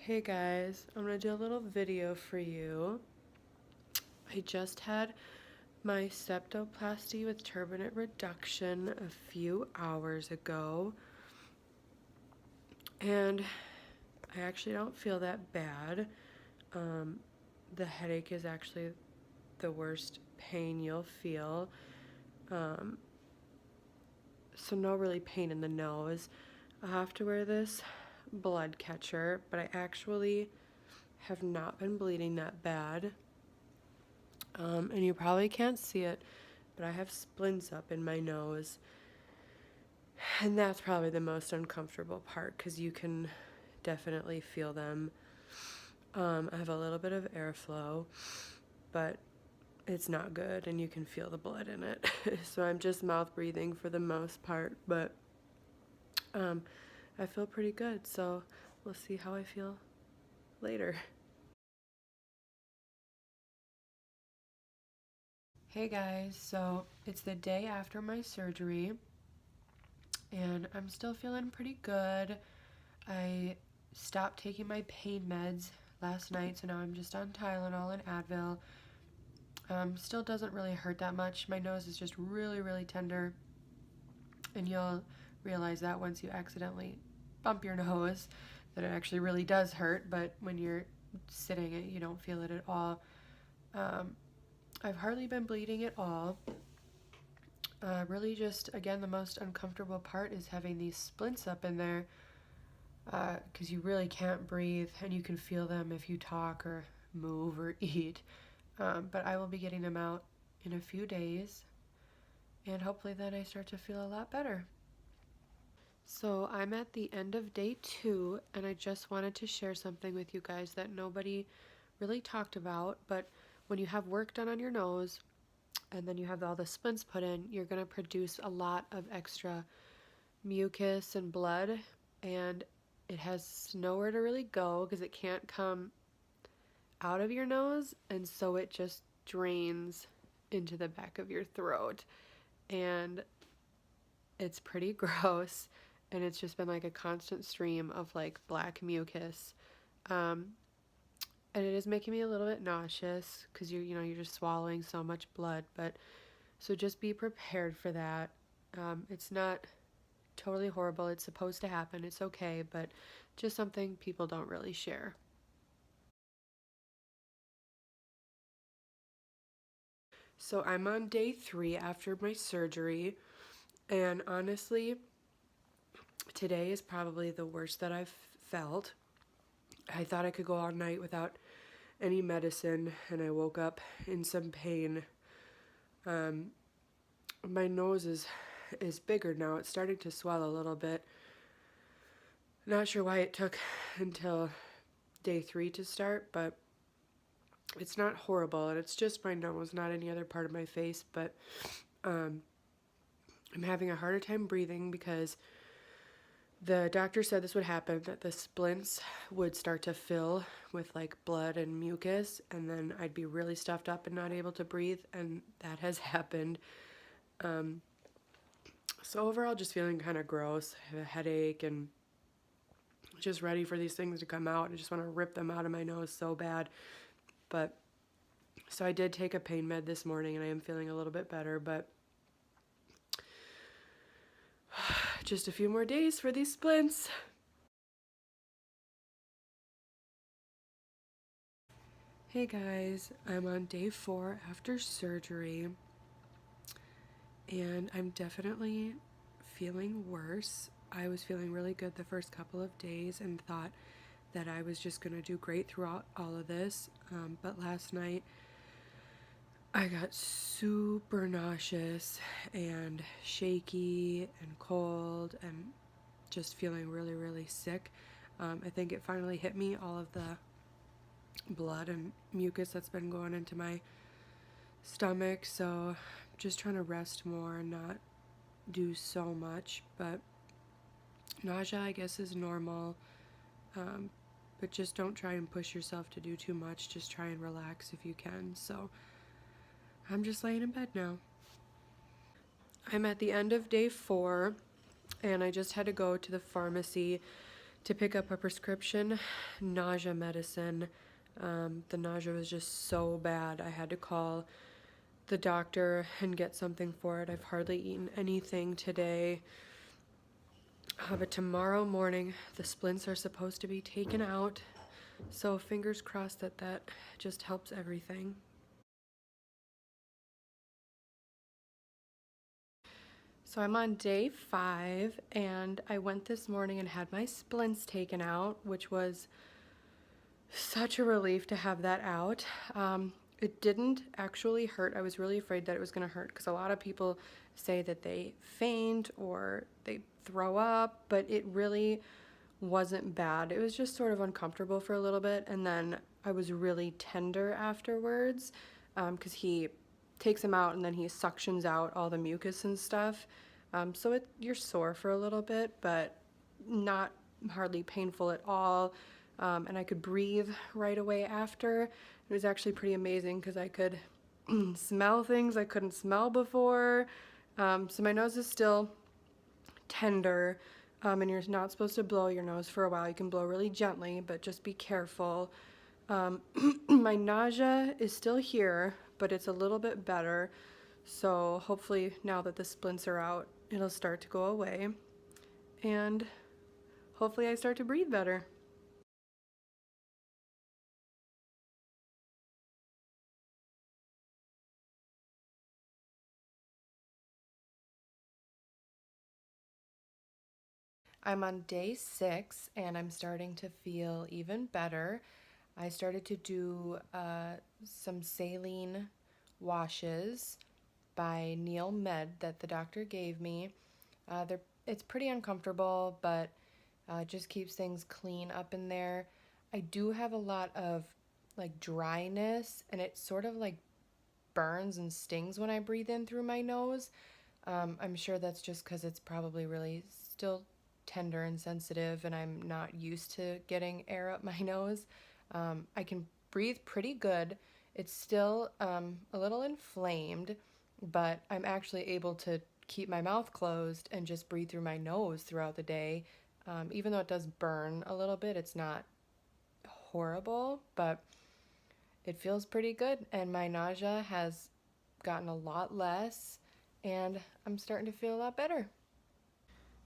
Hey guys, I'm gonna do a little video for you. I just had my septoplasty with turbinate reduction a few hours ago, and I actually don't feel that bad. The headache is actually the worst pain you'll feel. Um, so no really pain in the nose. I have to wear this blood catcher, but I actually have not been bleeding that bad. And you probably can't see it, but I have splints up in my nose. And that's probably the most uncomfortable part because you can definitely feel them. I have a little bit of airflow, but it's not good and you can feel the blood in it. So I'm just mouth breathing for the most part, but I feel pretty good. So we'll see how I feel later. Hey guys, so it's the day after my surgery and I'm still feeling pretty good. I stopped taking my pain meds last night, so now I'm just on Tylenol and Advil. Still doesn't really hurt that much. My nose is just really, really tender, and you'll realize that once you accidentally bump your nose, that it actually really does hurt, but when you're sitting it, you don't feel it at all. I've hardly been bleeding at all. Really just, again, the most uncomfortable part is having these splints up in there because you really can't breathe and you can feel them if you talk or move or eat. But I will be getting them out in a few days and hopefully then I start to feel a lot better. So I'm at the end of day 2 and I just wanted to share something with you guys that nobody really talked about, but when you have work done on your nose and then you have all the splints put in, you're going to produce a lot of extra mucus and blood, and it has nowhere to really go because it can't come out of your nose, and so it just drains into the back of your throat, and it's pretty gross, and it's just been like a constant stream of like black mucus. And it is making me a little bit nauseous because you're just swallowing so much blood, but so just be prepared for that. It's not totally horrible. It's supposed to happen. It's okay, but just something people don't really share. So I'm on day 3 after my surgery, and honestly, today is probably the worst that I've felt. I thought I could go all night without any medicine, and I woke up in some pain. My nose is bigger now. It's starting to swell a little bit. Not sure why it took until day 3 to start, but it's not horrible, and it's just my nose, not any other part of my face, but I'm having a harder time breathing because the doctor said this would happen, that the splints would start to fill with like blood and mucus, and then I'd be really stuffed up and not able to breathe, and that has happened. So overall, just feeling kind of gross. I have a headache and just ready for these things to come out. I just want to rip them out of my nose so bad. But so I did take a pain med this morning and I am feeling a little bit better, but just a few more days for these splints. Hey guys, I'm on day 4 after surgery and I'm definitely feeling worse. I was feeling really good the first couple of days and thought that I was just gonna do great throughout all of this, but last night I got super nauseous and shaky and cold and just feeling really, really sick. I think it finally hit me, all of the blood and mucus that's been going into my stomach, so just trying to rest more and not do so much, but nausea I guess is normal, but just don't try and push yourself to do too much. Just try and relax if you can. So I'm just laying in bed now. I'm at the end of day 4 and I just had to go to the pharmacy to pick up a prescription nausea medicine. The nausea was just so bad. I had to call the doctor and get something for it. I've hardly eaten anything today. But tomorrow morning, the splints are supposed to be taken out. So fingers crossed that that just helps everything. So I'm on day 5, and I went this morning and had my splints taken out, which was such a relief to have that out. It didn't actually hurt. I was really afraid that it was going to hurt because a lot of people say that they faint or they throw up, but it really wasn't bad. It was just sort of uncomfortable for a little bit, and then I was really tender afterwards because he takes them out and then he suctions out all the mucus and stuff. So you're sore for a little bit, but not hardly painful at all. And I could breathe right away after. It was actually pretty amazing because I could smell things I couldn't smell before. So my nose is still tender, and you're not supposed to blow your nose for a while. You can blow really gently, but just be careful. My nausea is still here, but it's a little bit better. So hopefully now that the splints are out, it'll start to go away. And hopefully I start to breathe better. I'm on day 6 and I'm starting to feel even better. I started to do some saline washes by Neil Med that the doctor gave me. It's pretty uncomfortable, but just keeps things clean up in there. I do have a lot of like dryness, and it sort of like burns and stings when I breathe in through my nose. I'm sure that's just because it's probably really still tender and sensitive, and I'm not used to getting air up my nose. I can breathe pretty good. It's still a little inflamed, but I'm actually able to keep my mouth closed and just breathe through my nose throughout the day. Even though it does burn a little bit, it's not horrible, but it feels pretty good, and my nausea has gotten a lot less, and I'm starting to feel a lot better.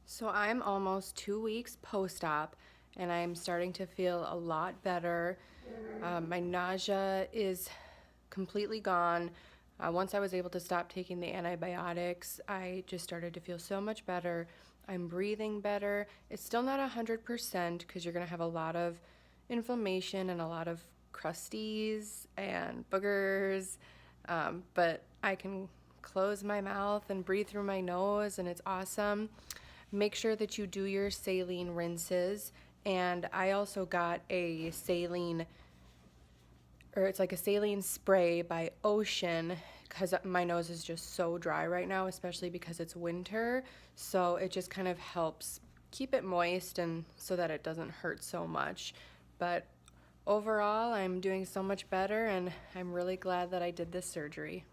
So I'm almost 2 weeks post-op, and I'm starting to feel a lot better. My nausea is completely gone. Once I was able to stop taking the antibiotics, I just started to feel so much better. I'm breathing better. It's still not 100% because you're going to have a lot of inflammation and a lot of crusties and boogers, but I can close my mouth and breathe through my nose, and it's awesome. Make sure that you do your saline rinses, and I also got a saline, or it's like a saline spray by Ocean, because my nose is just so dry right now, especially because it's winter. So it just kind of helps keep it moist and so that it doesn't hurt so much. But overall, I'm doing so much better, and I'm really glad that I did this surgery.